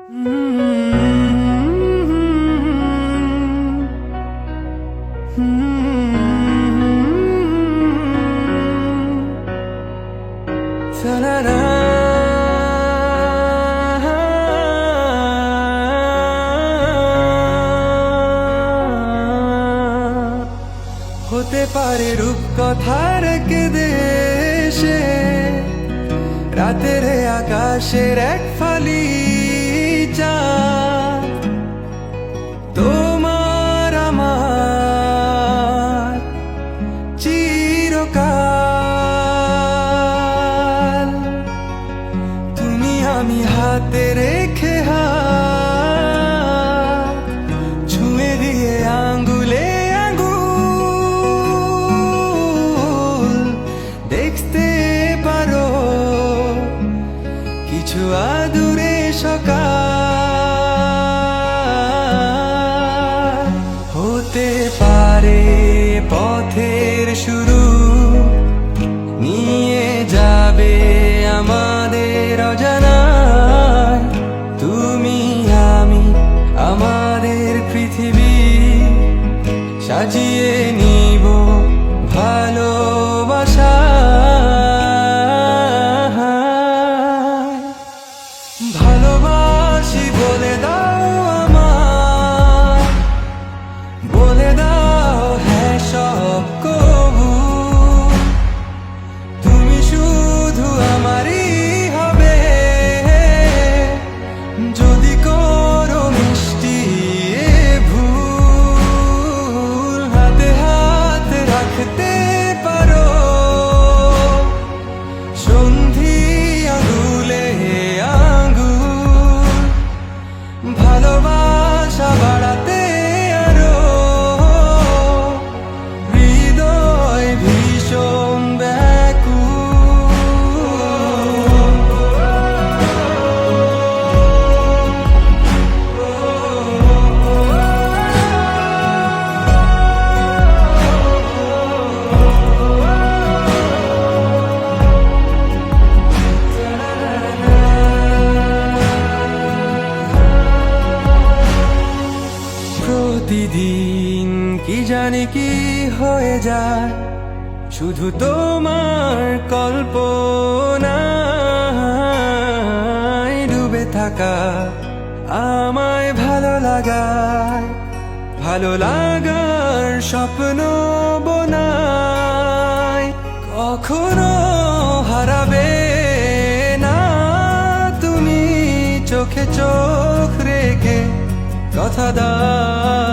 হতে পারে রূপকথার দেশে রাতের আকাশের এক ফালি চাঁদ, তোমার আমার চিরকাল। তুমি আমি হাতে রেখে হাত ছুঁয়ে দিয়ে আঙ্গুলে আঙ্গুল দেখতে পারো কিছু আদুরে সকাল। হতে পারে পথের শুরু, নিয়ে যাবে আমাদের অজানায়। তুমি আমি আমাদের পৃথিবী সাজিয়ে নিব ভালোবাসা। ভালোবাসি বলে দাও আমার, বলে দাও হ্যাঁ সব কবু। তুমি শুধু আমারই হবে, যদি করো মিষ্টি এ ভুল। হাতে হাত রাখতে পারো সন্ধি আঙুলে আঙ্গুল। ভালোবাসা বাড়াতে আরো হৃদয় ভীষণ প্রতিদিন কি জানি কি হয়ে যায় শুধু তোমার কল্পনায় ডুবে থাকা আমায় ভালো লাগায়। ভালো লাগার স্বপ্ন বোনায় কখনো হারাবে না তুমি চোখে চোখ রেখে কথা দাও।